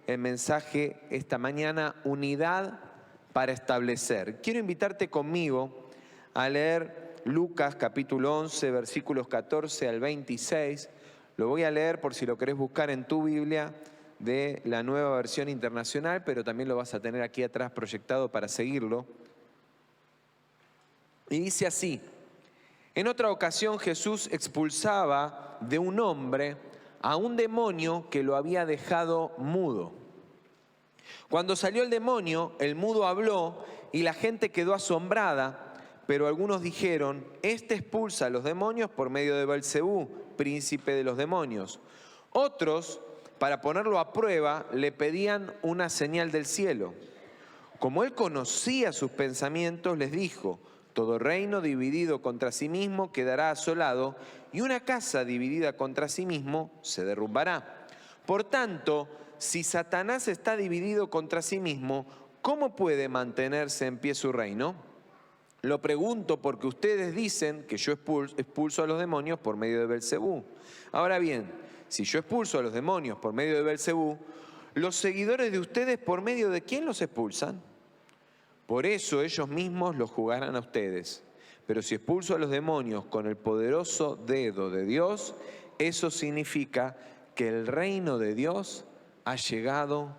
el mensaje esta mañana, unidad para establecer. Quiero invitarte conmigo a leer Lucas capítulo 11, versículos 14 al 26. Lo voy a leer por si lo querés buscar en tu Biblia de la Nueva Versión Internacional, pero también lo vas a tener aquí atrás proyectado para seguirlo. Y dice así: en otra ocasión Jesús expulsaba de un hombre a un demonio que lo había dejado mudo. Cuando salió el demonio, el mudo habló y la gente quedó asombrada, pero algunos dijeron: este expulsa a los demonios por medio de Belcebú, príncipe de los demonios. Otros, para ponerlo a prueba, le pedían una señal del cielo. Como él conocía sus pensamientos, les dijo: todo reino dividido contra sí mismo quedará asolado, y una casa dividida contra sí mismo se derrumbará. Por tanto, si Satanás está dividido contra sí mismo, ¿cómo puede mantenerse en pie su reino? Lo pregunto porque ustedes dicen que yo expulso a los demonios por medio de Belcebú. Ahora bien, si yo expulso a los demonios por medio de Belcebú, los seguidores de ustedes, ¿por medio de quién los expulsan? Por eso ellos mismos los juzgarán a ustedes. Pero si expulso a los demonios con el poderoso dedo de Dios, eso significa que el reino de Dios ha llegado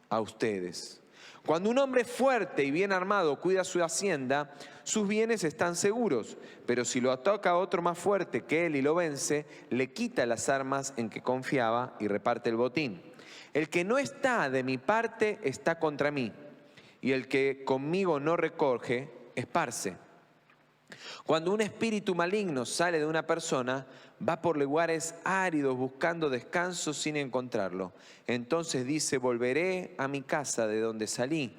a ustedes. Cuando un hombre fuerte y bien armado cuida su hacienda, sus bienes están seguros. Pero si lo ataca otro más fuerte que él y lo vence, le quita las armas en que confiaba y reparte el botín. El que no está de mi parte está contra mí, y el que conmigo no recoge, esparce. Cuando un espíritu maligno sale de una persona, va por lugares áridos buscando descanso sin encontrarlo. Entonces dice: volveré a mi casa de donde salí.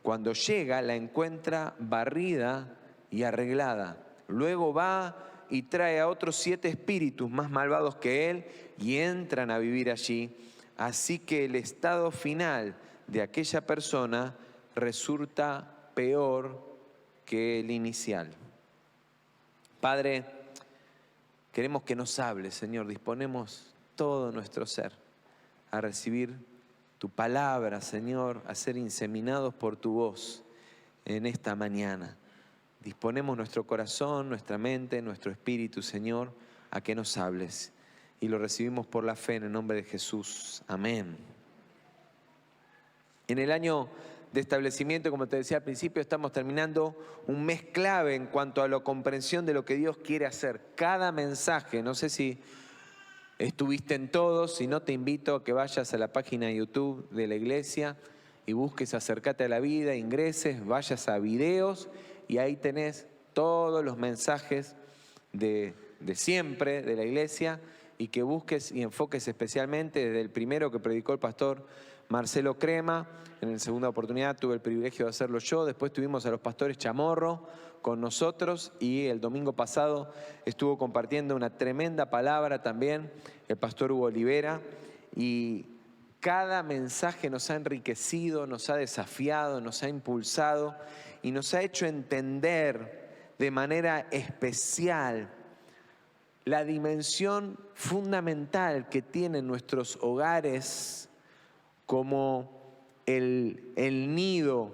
Cuando llega, la encuentra barrida y arreglada. Luego va y trae a otros 7 espíritus más malvados que él y entran a vivir allí. Así que el estado final de aquella persona resulta peor que el inicial. Padre, queremos que nos hables, Señor. Disponemos todo nuestro ser a recibir tu palabra, Señor, a ser inseminados por tu voz en esta mañana. Disponemos nuestro corazón, nuestra mente, nuestro espíritu, Señor, a que nos hables. Y lo recibimos por la fe en el nombre de Jesús. Amén. En el año de establecimiento, como te decía al principio, estamos terminando un mes clave en cuanto a la comprensión de lo que Dios quiere hacer. Cada mensaje, no sé si estuviste en todos, si no te invito a que vayas a la página de YouTube de la iglesia y busques Acércate a la Vida, ingreses, vayas a videos y ahí tenés todos los mensajes de siempre de la iglesia, y que busques y enfoques especialmente desde el primero que predicó el pastor Marcelo Crema. En la segunda oportunidad tuve el privilegio de hacerlo yo. Después tuvimos a los pastores Chamorro con nosotros, y el domingo pasado estuvo compartiendo una tremenda palabra también el pastor Hugo Olivera. Y cada mensaje nos ha enriquecido, nos ha desafiado, nos ha impulsado y nos ha hecho entender de manera especial la dimensión fundamental que tienen nuestros hogares como el nido,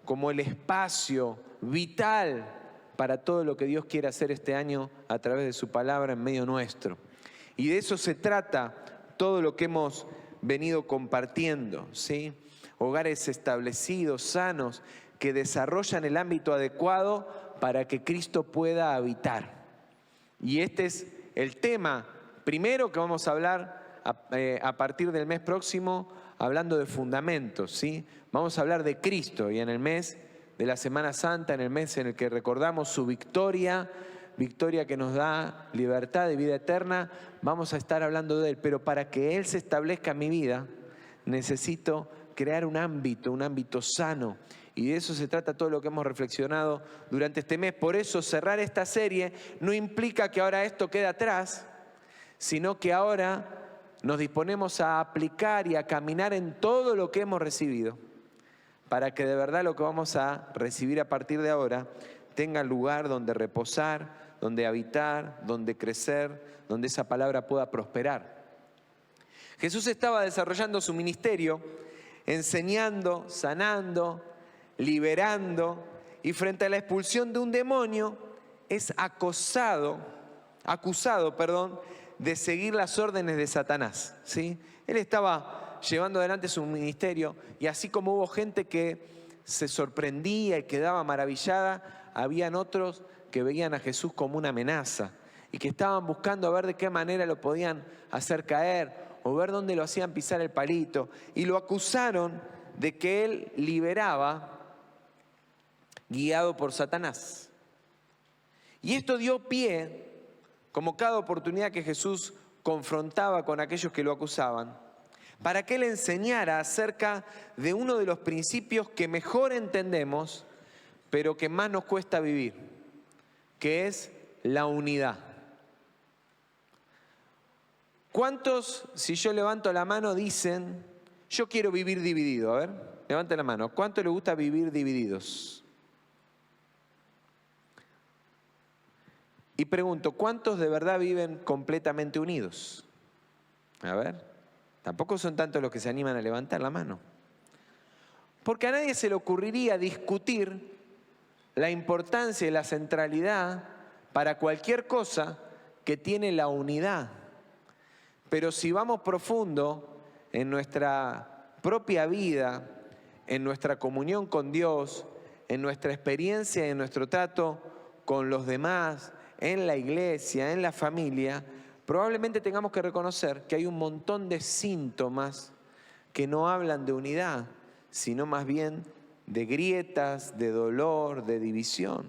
como el espacio vital para todo lo que Dios quiere hacer este año a través de su palabra en medio nuestro. Y de eso se trata todo lo que hemos venido compartiendo, ¿sí? Hogares establecidos, sanos, que desarrollan el ámbito adecuado para que Cristo pueda habitar. Y este es el tema primero que vamos a hablar a partir del mes próximo, hablando de fundamentos, ¿sí? Vamos a hablar de Cristo, y en el mes de la Semana Santa, en el mes en el que recordamos su victoria que nos da libertad y vida eterna, vamos a estar hablando de Él. Pero para que Él se establezca en mi vida, necesito crear un ámbito sano. Y de eso se trata todo lo que hemos reflexionado durante este mes. Por eso cerrar esta serie no implica que ahora esto quede atrás, sino que ahora nos disponemos a aplicar y a caminar en todo lo que hemos recibido, para que de verdad lo que vamos a recibir a partir de ahora tenga lugar donde reposar, donde habitar, donde crecer, donde esa palabra pueda prosperar. Jesús estaba desarrollando su ministerio enseñando, sanando, liberando, y frente a la expulsión de un demonio es acusado, de seguir las órdenes de Satanás, ¿sí? Él estaba llevando adelante su ministerio y así como hubo gente que se sorprendía y quedaba maravillada, habían otros que veían a Jesús como una amenaza y que estaban buscando a ver de qué manera lo podían hacer caer o ver dónde lo hacían pisar el palito, y lo acusaron de que él liberaba guiado por Satanás. Y esto dio pie, como cada oportunidad que Jesús confrontaba con aquellos que lo acusaban, para que él enseñara acerca de uno de los principios que mejor entendemos, pero que más nos cuesta vivir, que es la unidad. ¿Cuántos, si yo levanto la mano, dicen, yo quiero vivir dividido? A ver, levante la mano. ¿Cuánto le gusta vivir divididos? Y pregunto, ¿cuántos de verdad viven completamente unidos? A ver, tampoco son tantos los que se animan a levantar la mano. Porque a nadie se le ocurriría discutir la importancia y la centralidad para cualquier cosa que tiene la unidad. Pero si vamos profundo en nuestra propia vida, en nuestra comunión con Dios, en nuestra experiencia y en nuestro trato con los demás, en la iglesia, en la familia, probablemente tengamos que reconocer que hay un montón de síntomas que no hablan de unidad, sino más bien de grietas, de dolor, de división.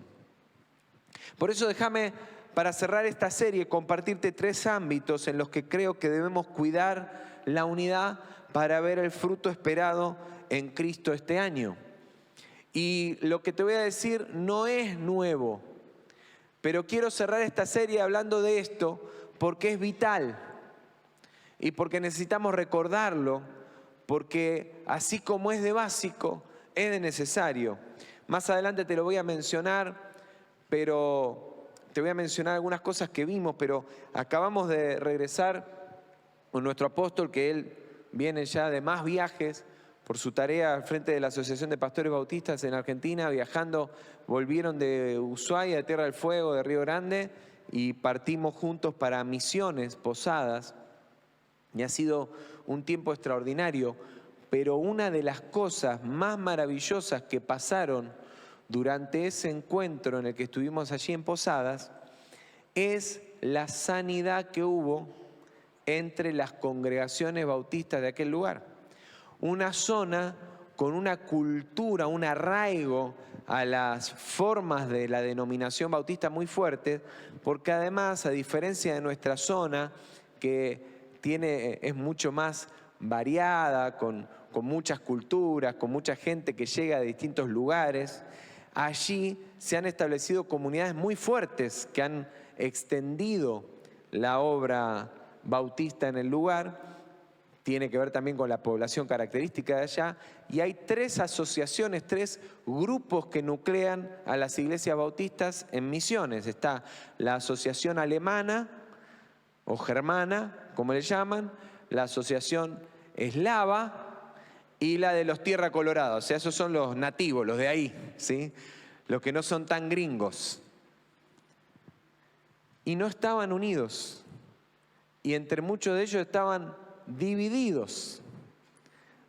Por eso déjame, para cerrar esta serie, compartirte 3 ámbitos en los que creo que debemos cuidar la unidad para ver el fruto esperado en Cristo este año. Y lo que te voy a decir no es nuevo, pero quiero cerrar esta serie hablando de esto porque es vital y porque necesitamos recordarlo, porque así como es de básico, es de necesario. Más adelante te lo voy a mencionar, pero te voy a mencionar algunas cosas que vimos, pero acabamos de regresar con nuestro apóstol, que él viene ya de más viajes por su tarea al frente de la Asociación de Pastores Bautistas en Argentina, viajando, volvieron de Ushuaia, de Tierra del Fuego, de Río Grande, y partimos juntos para misiones, posadas, y ha sido un tiempo extraordinario, pero una de las cosas más maravillosas que pasaron durante ese encuentro en el que estuvimos allí en Posadas es la sanidad que hubo entre las congregaciones bautistas de aquel lugar. Una zona con una cultura, un arraigo a las formas de la denominación bautista muy fuerte, porque además, a diferencia de nuestra zona, que es mucho más variada, con muchas culturas, con mucha gente que llega de distintos lugares, allí se han establecido comunidades muy fuertes que han extendido la obra bautista en el lugar. Tiene que ver también con la población característica de allá. Y hay 3 asociaciones, 3 grupos que nuclean a las iglesias bautistas en Misiones. Está la asociación alemana o germana, como le llaman, la asociación eslava y la de los Tierra Colorada. O sea, esos son los nativos, los de ahí, ¿sí? Los que no son tan gringos. Y no estaban unidos. Y entre muchos de ellos estaban divididos.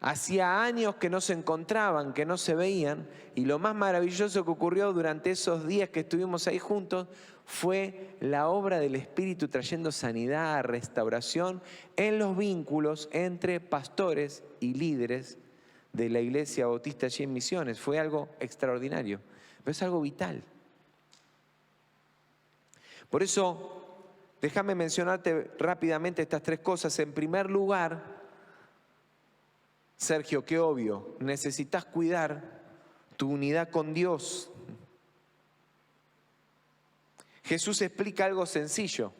Hacía años que no se encontraban, que no se veían, y lo más maravilloso que ocurrió durante esos días que estuvimos ahí juntos fue la obra del Espíritu trayendo sanidad, restauración en los vínculos entre pastores y líderes de la iglesia bautista allí en Misiones. Fue algo extraordinario, pero es algo vital. Por eso, déjame mencionarte rápidamente estas 3 cosas. En primer lugar, Sergio, qué obvio, necesitas cuidar tu unidad con Dios. Jesús explica algo sencillo.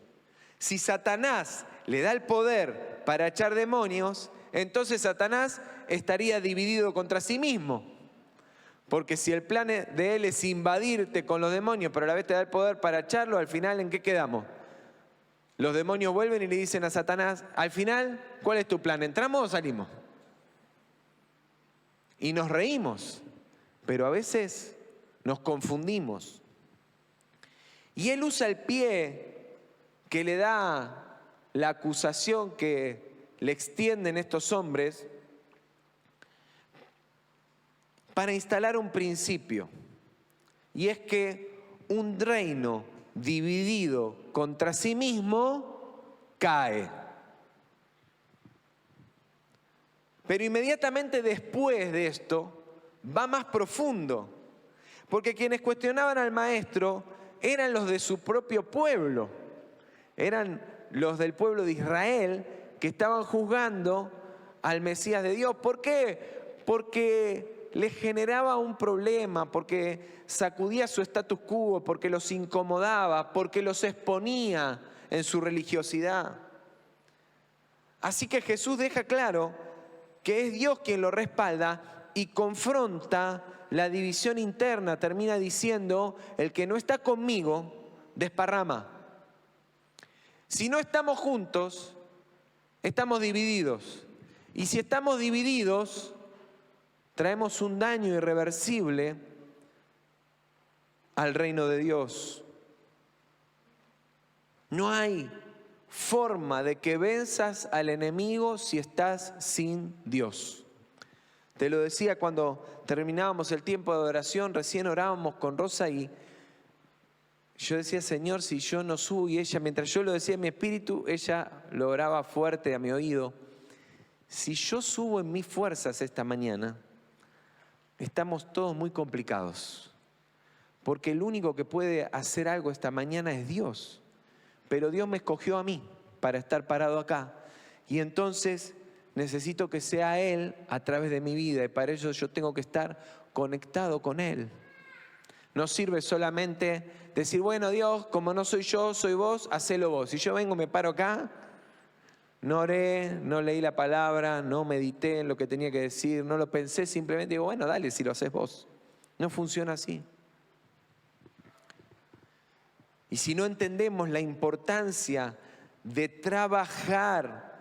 Si Satanás le da el poder para echar demonios, entonces Satanás estaría dividido contra sí mismo. Porque si el plan de él es invadirte con los demonios, pero a la vez te da el poder para echarlo, al final, ¿en qué quedamos? Los demonios vuelven y le dicen a Satanás, al final, ¿cuál es tu plan? ¿Entramos o salimos? y nos reímos, pero a veces nos confundimos. Y él usa el pie que le da la acusación que le extienden estos hombres para instalar un principio. Y es que un reino dividido contra sí mismo cae. Pero inmediatamente después de esto va más profundo, porque quienes cuestionaban al maestro eran los de su propio pueblo, eran los del pueblo de Israel que estaban juzgando al Mesías de Dios. ¿Por qué? Porque les generaba un problema, porque sacudía su status quo, porque los incomodaba, porque los exponía en su religiosidad. Así que Jesús deja claro que es Dios quien lo respalda y confronta la división interna. Termina diciendo: el que no está conmigo desparrama. Si no estamos juntos, estamos divididos. Y si estamos divididos, traemos un daño irreversible al reino de Dios. No hay forma de que venzas al enemigo si estás sin Dios. Te lo decía cuando terminábamos el tiempo de adoración, recién orábamos con Rosa y yo decía: Señor, si yo no subo, y ella, mientras yo lo decía en mi espíritu, ella lo oraba fuerte a mi oído. Si yo subo en mis fuerzas esta mañana, estamos todos muy complicados, porque el único que puede hacer algo esta mañana es Dios. Pero Dios me escogió a mí para estar parado acá, y entonces necesito que sea Él a través de mi vida, y para ello yo tengo que estar conectado con Él. No sirve solamente decir: bueno, Dios, como no soy yo, soy vos, hacelo vos. Si yo vengo, me paro acá, no oré, no leí la palabra, no medité en lo que tenía que decir, no lo pensé, simplemente digo: bueno, dale, si lo haces vos. No funciona así. Y si no entendemos la importancia de trabajar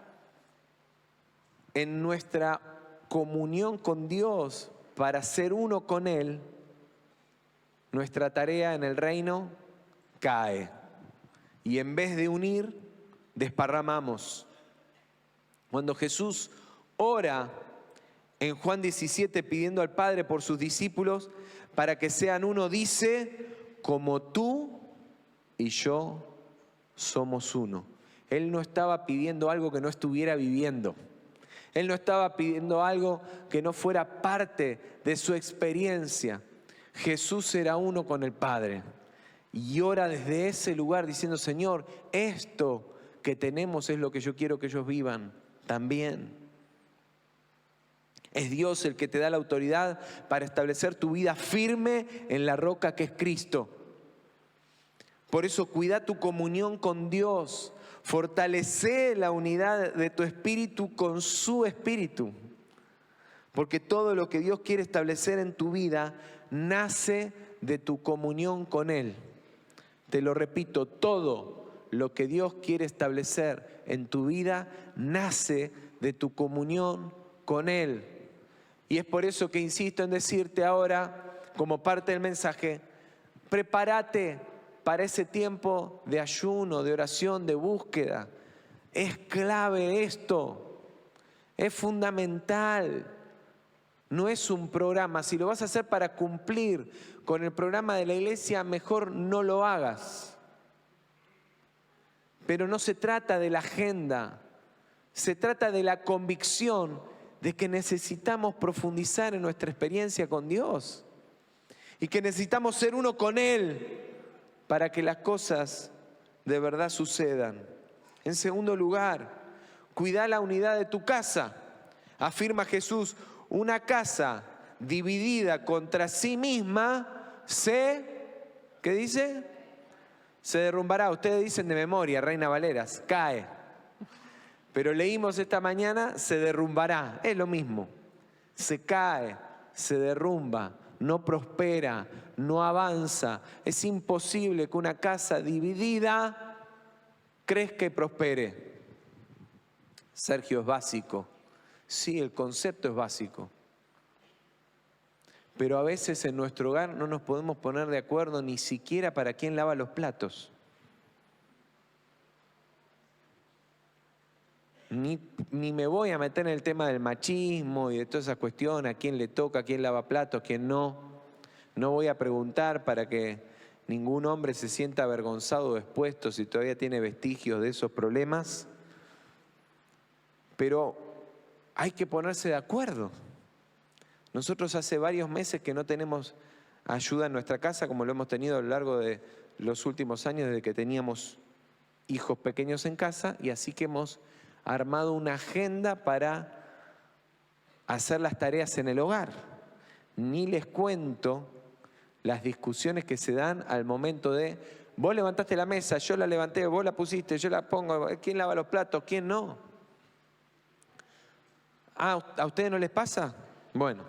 en nuestra comunión con Dios para ser uno con Él, nuestra tarea en el reino cae. Y en vez de unir, desparramamos. Cuando Jesús ora en Juan 17 pidiendo al Padre por sus discípulos para que sean uno, dice: como tú y yo somos uno. Él no estaba pidiendo algo que no estuviera viviendo. Él no estaba pidiendo algo que no fuera parte de su experiencia. Jesús era uno con el Padre y ora desde ese lugar diciendo: Señor, esto que tenemos es lo que yo quiero que ellos vivan también. Es Dios el que te da la autoridad para establecer tu vida firme en la roca que es Cristo. Por eso cuida tu comunión con Dios, fortalece la unidad de tu espíritu con su espíritu, porque todo lo que Dios quiere establecer en tu vida nace de tu comunión con Él. Te lo repito, todo lo que Dios quiere establecer en tu vida nace de tu comunión con Él. Y es por eso que insisto en decirte ahora, como parte del mensaje: prepárate para ese tiempo de ayuno, de oración, de búsqueda. Es clave esto, es fundamental. No es un programa. Si lo vas a hacer para cumplir con el programa de la iglesia, mejor no lo hagas. Pero no se trata de la agenda, se trata de la convicción de que necesitamos profundizar en nuestra experiencia con Dios y que necesitamos ser uno con Él para que las cosas de verdad sucedan. En segundo lugar, cuida la unidad de tu casa. Afirma Jesús: una casa dividida contra sí misma ¿qué dice? Se derrumbará. Ustedes dicen de memoria, Reina Valeras, cae. Pero leímos esta mañana: se derrumbará. Es lo mismo. Se cae, se derrumba, no prospera, no avanza. Es imposible que una casa dividida crezca y prospere. Sergio, es básico. Sí, el concepto es básico. Pero a veces en nuestro hogar no nos podemos poner de acuerdo ni siquiera para quién lava los platos. Ni me voy a meter en el tema del machismo y de toda esa cuestión, a quién le toca, a quién lava platos, a quién no. No voy a preguntar para que ningún hombre se sienta avergonzado o expuesto si todavía tiene vestigios de esos problemas. Pero hay que ponerse de acuerdo. Nosotros hace varios meses que no tenemos ayuda en nuestra casa, como lo hemos tenido a lo largo de los últimos años, desde que teníamos hijos pequeños en casa, y así que hemos armado una agenda para hacer las tareas en el hogar. Ni les cuento las discusiones que se dan al momento de, vos levantaste la mesa, yo la levanté, vos la pusiste, yo la pongo, ¿quién lava los platos? ¿Quién no? ¿A ustedes no les pasa? Bueno,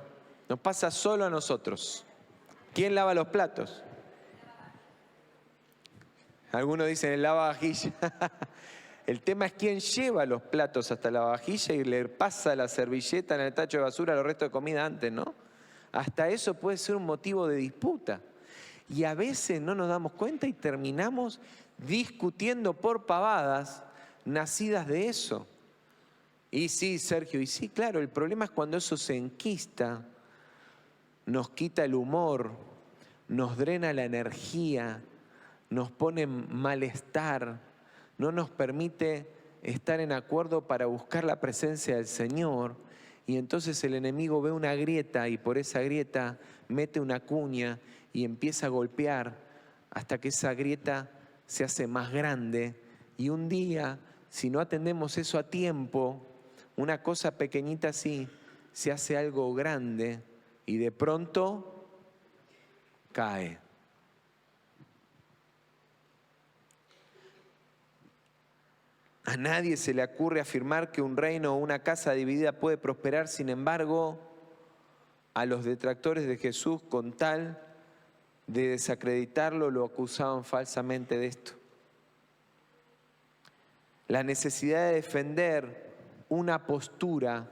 nos pasa solo a nosotros. ¿Quién lava los platos? Algunos dicen el lavavajillas. El tema es quién lleva los platos hasta la vajilla y le pasa la servilleta en el tacho de basura a los restos de comida antes, ¿no? Hasta eso puede ser un motivo de disputa. Y a veces no nos damos cuenta y terminamos discutiendo por pavadas nacidas de eso. Y sí, Sergio, y sí, claro, el problema es cuando eso se enquista, nos quita el humor, nos drena la energía, nos pone en malestar, no nos permite estar en acuerdo para buscar la presencia del Señor. Y entonces el enemigo ve una grieta y por esa grieta mete una cuña y empieza a golpear hasta que esa grieta se hace más grande. Y un día, si no atendemos eso a tiempo, una cosa pequeñita así se hace algo grande y de pronto cae. A nadie se le ocurre afirmar que un reino o una casa dividida puede prosperar, sin embargo, a los detractores de Jesús, con tal de desacreditarlo, lo acusaban falsamente de esto. La necesidad de defender una postura,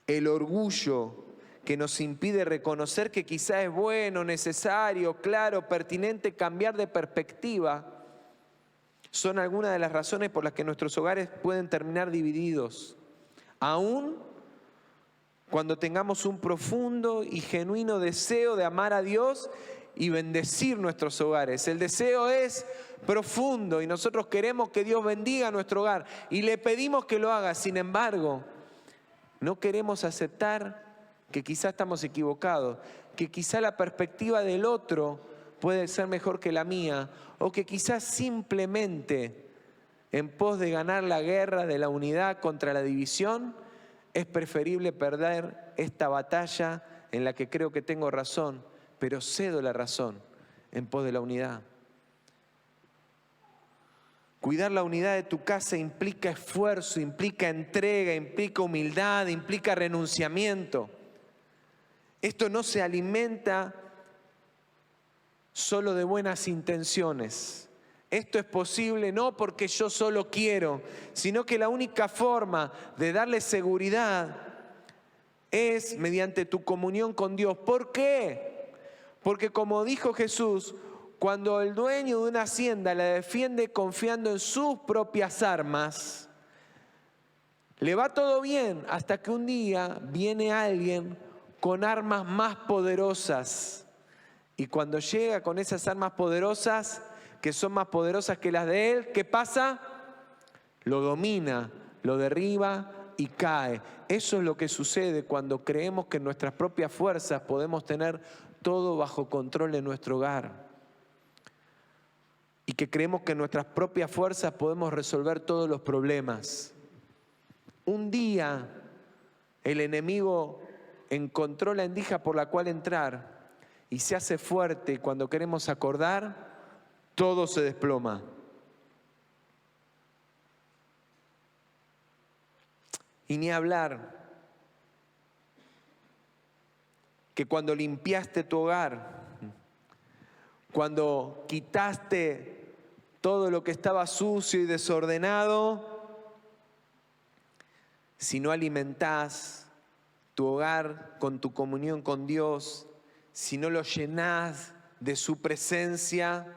el orgullo que nos impide reconocer que quizá es bueno, necesario, claro, pertinente cambiar de perspectiva, son algunas de las razones por las que nuestros hogares pueden terminar divididos, aún cuando tengamos un profundo y genuino deseo de amar a Dios y bendecir nuestros hogares. El deseo es profundo y nosotros queremos que Dios bendiga nuestro hogar y le pedimos que lo haga. Sin embargo, no queremos aceptar que quizá estamos equivocados, que quizá la perspectiva del otro puede ser mejor que la mía, o que quizás simplemente en pos de ganar la guerra de la unidad contra la división, es preferible perder esta batalla en la que creo que tengo razón, pero cedo la razón en pos de la unidad. Cuidar la unidad de tu casa implica esfuerzo, implica entrega, implica humildad, implica renunciamiento. Esto no se alimenta solo de buenas intenciones. Esto es posible no porque yo solo quiero, sino que la única forma de darle seguridad es mediante tu comunión con Dios. ¿Por qué? Porque como dijo Jesús, cuando el dueño de una hacienda la defiende confiando en sus propias armas, le va todo bien hasta que un día viene alguien con armas más poderosas. Y cuando llega con esas armas poderosas, que son más poderosas que las de él, ¿qué pasa? Lo domina, lo derriba y cae. Eso es lo que sucede cuando creemos que en nuestras propias fuerzas podemos tener todo bajo control en nuestro hogar. Y que creemos que en nuestras propias fuerzas podemos resolver todos los problemas. Un día el enemigo encontró la endija por la cual entrar y se hace fuerte, y cuando queremos acordar, todo se desploma. Y ni hablar que cuando limpiaste tu hogar, cuando quitaste todo lo que estaba sucio y desordenado, si no alimentás tu hogar, con tu comunión con Dios, si no lo llenás de su presencia,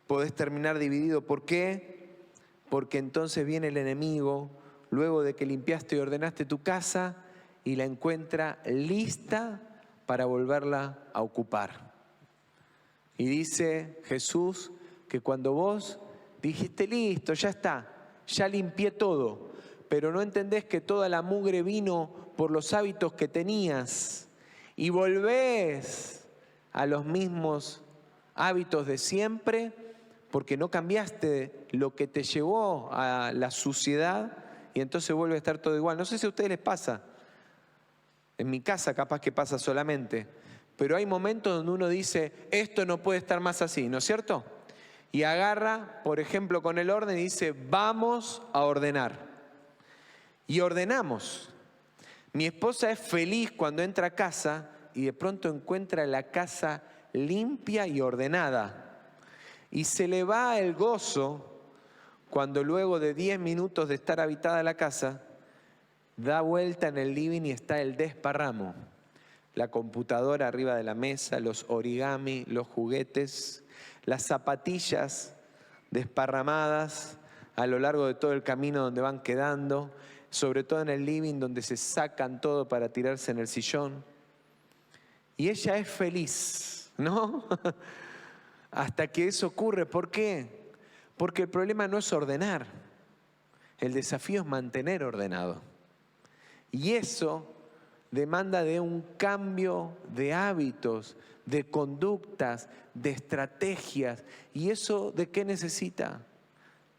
podés terminar dividido. ¿Por qué? Porque entonces viene el enemigo, luego de que limpiaste y ordenaste tu casa, y la encuentra lista para volverla a ocupar. Y dice Jesús que cuando vos dijiste, listo, ya está, ya limpié todo, pero no entendés que toda la mugre vino por los hábitos que tenías y volvés a los mismos hábitos de siempre porque no cambiaste lo que te llevó a la suciedad y entonces vuelve a estar todo igual. No sé si a ustedes les pasa. En mi casa capaz que pasa solamente, pero hay momentos donde uno dice, esto no puede estar más así, ¿no es cierto? Y agarra, por ejemplo, con el orden y dice, vamos a ordenar. Y ordenamos. Mi esposa es feliz cuando entra a casa y de pronto encuentra la casa limpia y ordenada. Y se le va el gozo cuando luego de 10 minutos de estar habitada la casa, da vuelta en el living y está el desparramo. La computadora arriba de la mesa, los origami, los juguetes, las zapatillas desparramadas a lo largo de todo el camino donde van quedando, sobre todo en el living donde se sacan todo para tirarse en el sillón. Y ella es feliz, ¿no? Hasta que eso ocurre. ¿Por qué? Porque el problema no es ordenar. El desafío es mantener ordenado. Y eso demanda de un cambio de hábitos, de conductas, de estrategias. ¿Y eso de qué necesita?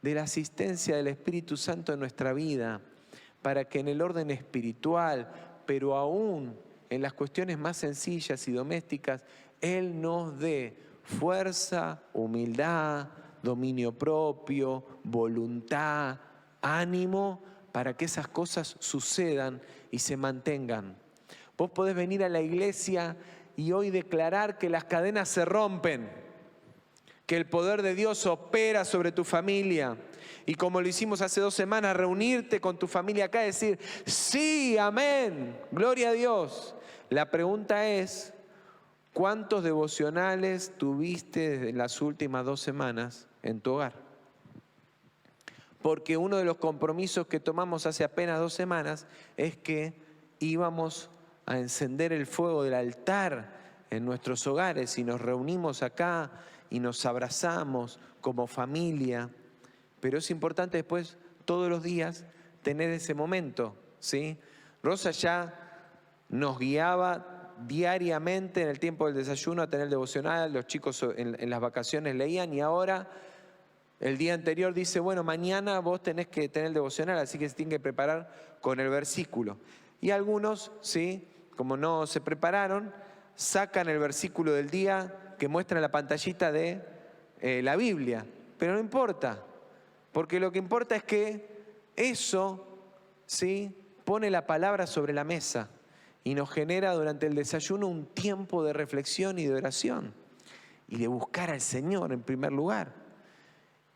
De la asistencia del Espíritu Santo en nuestra vida, para que en el orden espiritual, pero aún en las cuestiones más sencillas y domésticas, Él nos dé fuerza, humildad, dominio propio, voluntad, ánimo, para que esas cosas sucedan y se mantengan. Vos podés venir a la iglesia y hoy declarar que las cadenas se rompen, que el poder de Dios opera sobre tu familia. Y como lo hicimos hace 2 semanas, reunirte con tu familia acá y decir, sí, amén, gloria a Dios. La pregunta es, ¿cuántos devocionales tuviste desde las últimas 2 semanas en tu hogar? Porque uno de los compromisos que tomamos hace apenas 2 semanas es que íbamos a encender el fuego del altar en nuestros hogares y nos reunimos acá y nos abrazamos como familia. Pero es importante después, todos los días, tener ese momento, ¿sí? Rosa ya nos guiaba diariamente en el tiempo del desayuno a tener el devocional, los chicos en las vacaciones leían y ahora el día anterior dice, bueno, mañana vos tenés que tener el devocional, así que se tienen que preparar con el versículo. Y algunos, ¿sí? Como no se prepararon, sacan el versículo del día que muestra en la pantallita de la Biblia. Pero no importa, porque lo que importa es que eso, ¿sí? Pone la palabra sobre la mesa y nos genera durante el desayuno un tiempo de reflexión y de oración y de buscar al Señor en primer lugar.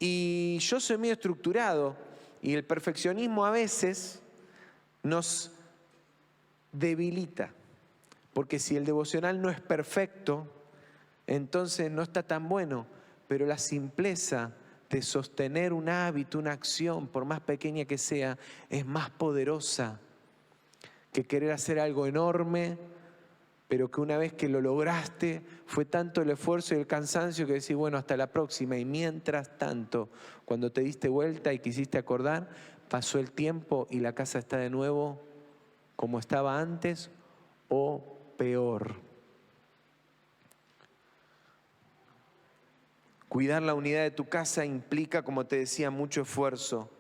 Y yo soy medio estructurado y el perfeccionismo a veces nos debilita, porque si el devocional no es perfecto, entonces no está tan bueno, pero la simpleza de sostener un hábito, una acción, por más pequeña que sea, es más poderosa que querer hacer algo enorme, pero que una vez que lo lograste, fue tanto el esfuerzo y el cansancio que decís, bueno, hasta la próxima. Y mientras tanto, cuando te diste vuelta y quisiste acordar, pasó el tiempo y la casa está de nuevo como estaba antes o peor. Cuidar la unidad de tu casa implica, como te decía, mucho esfuerzo,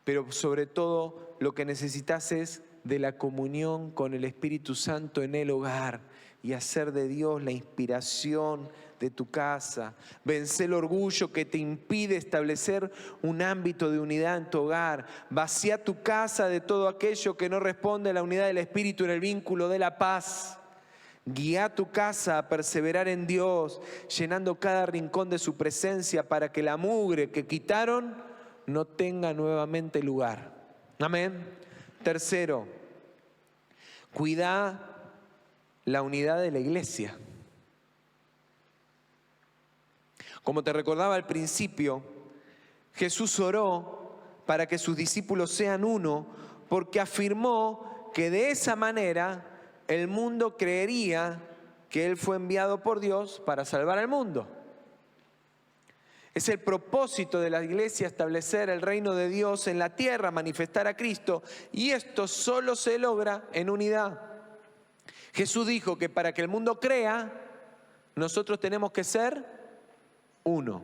pero sobre todo lo que necesitas es de la comunión con el Espíritu Santo en el hogar y hacer de Dios la inspiración de tu casa. Vencer el orgullo que te impide establecer un ámbito de unidad en tu hogar. Vacía tu casa de todo aquello que no responde a la unidad del Espíritu en el vínculo de la paz. Guía tu casa a perseverar en Dios, llenando cada rincón de su presencia para que la mugre que quitaron no tenga nuevamente lugar. Amén. Tercero, Cuida la unidad de la iglesia. Como te recordaba al principio, Jesús oró para que sus discípulos sean uno, porque afirmó que de esa manera el mundo creería que Él fue enviado por Dios para salvar al mundo. Es el propósito de la iglesia establecer el reino de Dios en la tierra, manifestar a Cristo, y esto solo se logra en unidad. Jesús dijo que para que el mundo crea, nosotros tenemos que ser uno.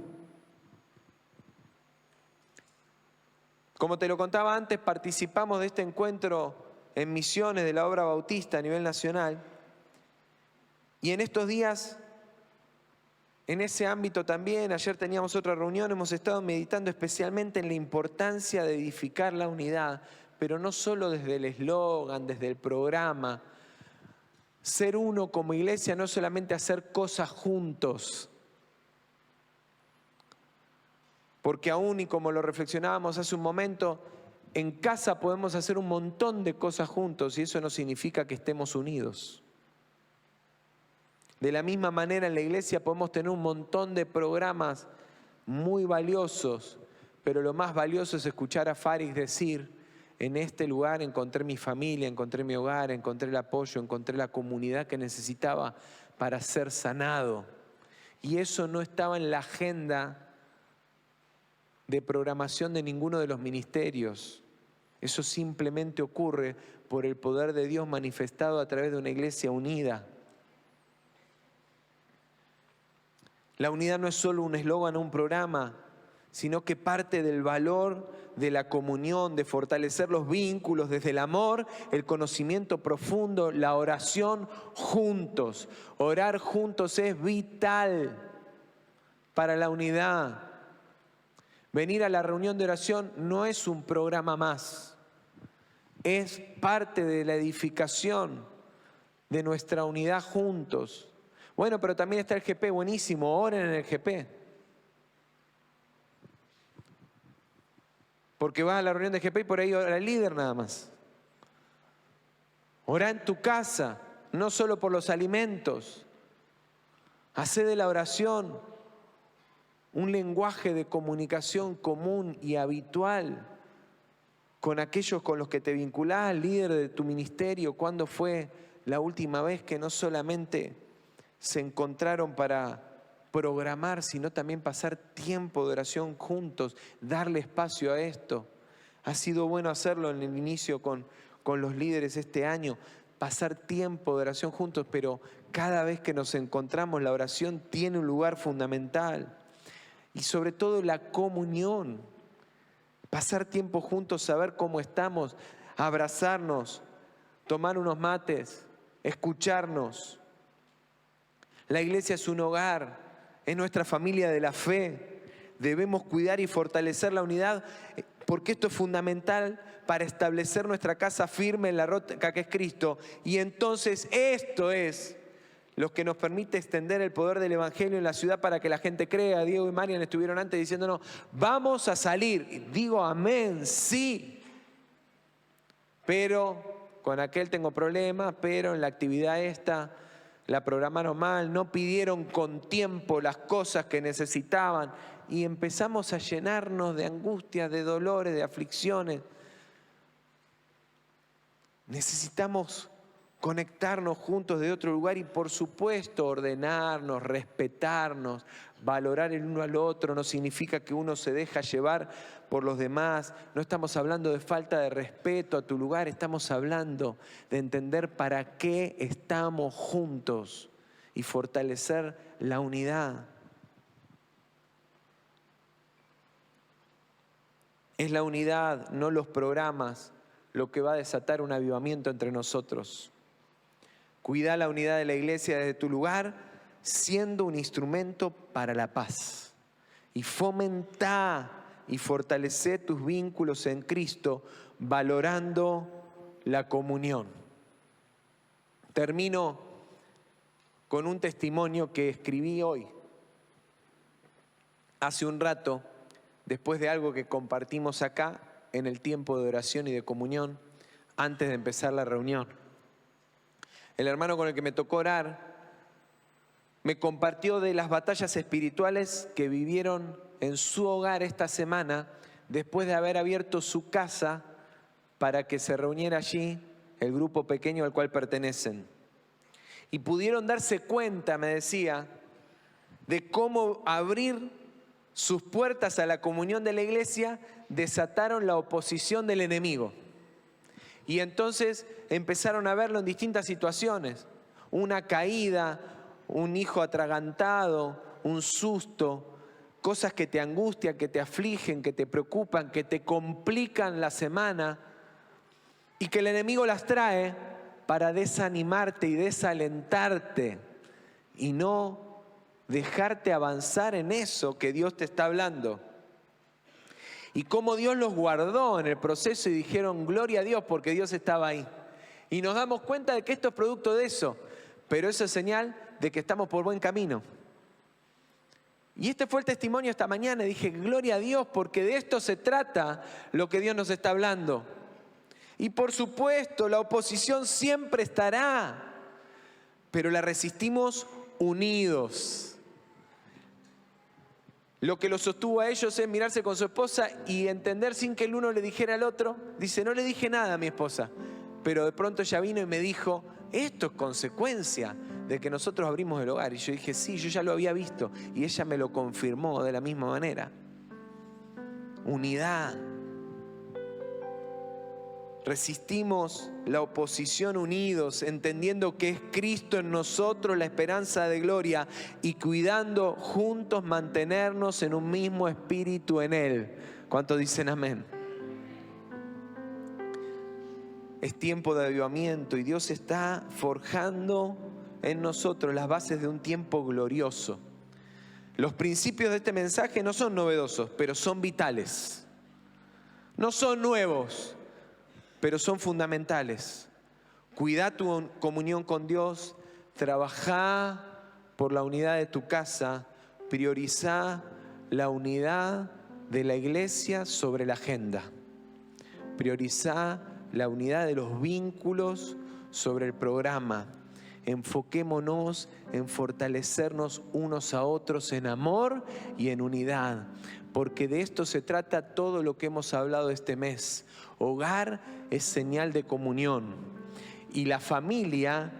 Como te lo contaba antes, participamos de este encuentro en misiones de la obra bautista a nivel nacional. Y en estos días, en ese ámbito también, ayer teníamos otra reunión, hemos estado meditando especialmente en la importancia de edificar la unidad, pero no solo desde el eslogan, desde el programa. Ser uno como iglesia no es solamente hacer cosas juntos, porque aún, y como lo reflexionábamos hace un momento, en casa podemos hacer un montón de cosas juntos y eso no significa que estemos unidos. De la misma manera en la iglesia podemos tener un montón de programas muy valiosos, pero lo más valioso es escuchar a Faris decir: en este lugar encontré mi familia, encontré mi hogar, encontré el apoyo, encontré la comunidad que necesitaba para ser sanado. Y eso no estaba en la agenda de programación de ninguno de los ministerios. Eso simplemente ocurre por el poder de Dios manifestado a través de una iglesia unida. La unidad no es solo un eslogan o un programa, sino que parte del valor de la comunión, de fortalecer los vínculos desde el amor, el conocimiento profundo, la oración juntos. Orar juntos es vital para la unidad. Venir a la reunión de oración no es un programa más, es parte de la edificación de nuestra unidad juntos. Bueno, pero también está el GP, buenísimo, oren en el GP. Porque vas a la reunión de GP y por ahí ora el líder nada más. Orá en tu casa, no solo por los alimentos. Hacé de la oración un lenguaje de comunicación común y habitual con aquellos con los que te vinculás, líder de tu ministerio. ¿Cuándo fue la última vez que no solamente se encontraron para programar, sino también pasar tiempo de oración juntos, darle espacio a esto? Ha sido bueno hacerlo en el inicio con los líderes este año, pasar tiempo de oración juntos, pero cada vez que nos encontramos la oración tiene un lugar fundamental. Y sobre todo la comunión, pasar tiempo juntos, saber cómo estamos, abrazarnos, tomar unos mates, escucharnos. La iglesia es un hogar, es nuestra familia de la fe. Debemos cuidar y fortalecer la unidad porque esto es fundamental para establecer nuestra casa firme en la roca que es Cristo. Y entonces esto es lo que nos permite extender el poder del Evangelio en la ciudad para que la gente crea. Diego y Marian estuvieron antes diciéndonos: vamos a salir. Y digo amén, sí. Pero con aquel tengo problemas, pero en la actividad esta la programaron mal, no pidieron con tiempo las cosas que necesitaban y empezamos a llenarnos de angustias, de dolores, de aflicciones. Necesitamos conectarnos juntos de otro lugar y por supuesto ordenarnos, respetarnos, valorar el uno al otro. No significa que uno se deja llevar por los demás. No estamos hablando de falta de respeto a tu lugar, estamos hablando de entender para qué estamos juntos y fortalecer la unidad. Es la unidad, no los programas, lo que va a desatar un avivamiento entre nosotros. Cuida la unidad de la iglesia desde tu lugar, siendo un instrumento para la paz. Y fomenta y fortalece tus vínculos en Cristo, valorando la comunión. Termino con un testimonio que escribí hoy, hace un rato, después de algo que compartimos acá en el tiempo de oración y de comunión, antes de empezar la reunión. El hermano con el que me tocó orar me compartió de las batallas espirituales que vivieron en su hogar esta semana después de haber abierto su casa para que se reuniera allí el grupo pequeño al cual pertenecen. Y pudieron darse cuenta, me decía, de cómo abrir sus puertas a la comunión de la iglesia desataron la oposición del enemigo. Y entonces empezaron a verlo en distintas situaciones. Una caída, un hijo atragantado, un susto, cosas que te angustian, que te afligen, que te preocupan, que te complican la semana y que el enemigo las trae para desanimarte y desalentarte y no dejarte avanzar en eso que Dios te está hablando. Y cómo Dios los guardó en el proceso y dijeron gloria a Dios porque Dios estaba ahí. Y nos damos cuenta de que esto es producto de eso, pero eso es señal de que estamos por buen camino. Y este fue el testimonio esta mañana. Dije, gloria a Dios, porque de esto se trata lo que Dios nos está hablando. Y por supuesto, la oposición siempre estará, pero la resistimos unidos. Lo que los sostuvo a ellos es mirarse con su esposa y entender sin que el uno le dijera al otro. Dice, no le dije nada a mi esposa, pero de pronto ella vino y me dijo, esto es consecuencia de que nosotros abrimos el hogar. Y yo dije, sí, yo ya lo había visto. Y ella me lo confirmó de la misma manera. Unidad. Resistimos la oposición unidos, entendiendo que es Cristo en nosotros la esperanza de gloria y cuidando juntos mantenernos en un mismo espíritu en Él. ¿Cuántos dicen amén? Es tiempo de avivamiento y Dios está forjando en nosotros las bases de un tiempo glorioso. Los principios de este mensaje no son novedosos, pero son vitales. No son nuevos, pero son fundamentales. Cuida tu comunión con Dios, trabajá por la unidad de tu casa, priorizá la unidad de la iglesia sobre la agenda. Priorizá la unidad de los vínculos sobre el programa. Enfoquémonos en fortalecernos unos a otros en amor y en unidad, porque de esto se trata todo lo que hemos hablado este mes. Hogar es señal de comunión y la familia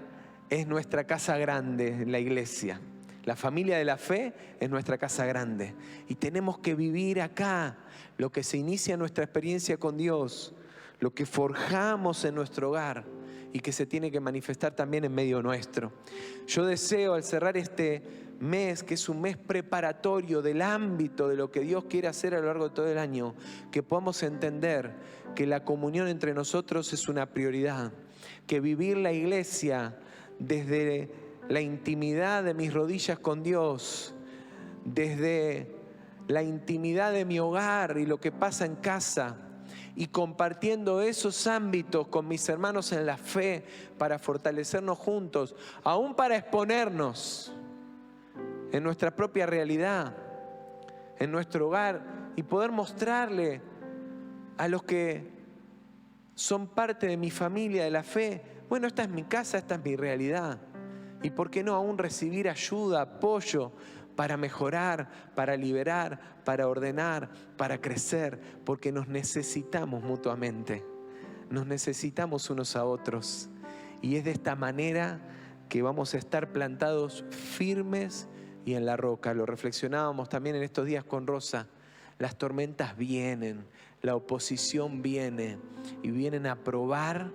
es nuestra casa grande en la iglesia. La familia de la fe es nuestra casa grande y tenemos que vivir acá lo que se inicia en nuestra experiencia con Dios, lo que forjamos en nuestro hogar y que se tiene que manifestar también en medio nuestro. Yo deseo al cerrar este mes, que es un mes preparatorio del ámbito de lo que Dios quiere hacer a lo largo de todo el año, que podamos entender que la comunión entre nosotros es una prioridad, que vivir la iglesia desde la intimidad de mis rodillas con Dios, desde la intimidad de mi hogar y lo que pasa en casa, y compartiendo esos ámbitos con mis hermanos en la fe para fortalecernos juntos, aún para exponernos en nuestra propia realidad, en nuestro hogar y poder mostrarle a los que son parte de mi familia de la fe, bueno, esta es mi casa, esta es mi realidad. Y por qué no aún recibir ayuda, apoyo para mejorar, para liberar, para ordenar, para crecer, porque nos necesitamos mutuamente, nos necesitamos unos a otros. Y es de esta manera que vamos a estar plantados firmes y en la roca. Lo reflexionábamos también en estos días con Rosa. Las tormentas vienen, la oposición viene y vienen a probar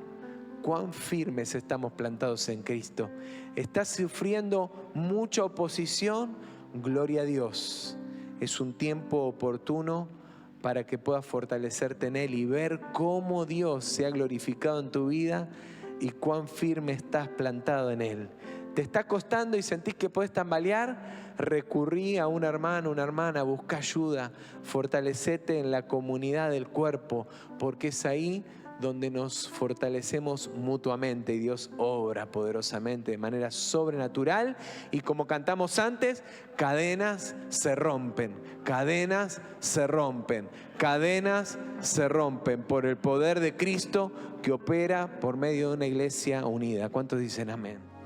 cuán firmes estamos plantados en Cristo. ¿Estás sufriendo mucha oposición? Gloria a Dios. Es un tiempo oportuno para que puedas fortalecerte en Él y ver cómo Dios se ha glorificado en tu vida y cuán firme estás plantado en Él. ¿Te está costando y sentís que podés tambalear? Recurrí a un hermano, una hermana, busca ayuda, fortalecete en la comunidad del cuerpo, porque es ahí donde nos fortalecemos mutuamente y Dios obra poderosamente de manera sobrenatural, y como cantamos antes, cadenas se rompen, cadenas se rompen, cadenas se rompen por el poder de Cristo que opera por medio de una iglesia unida. ¿Cuántos dicen amén?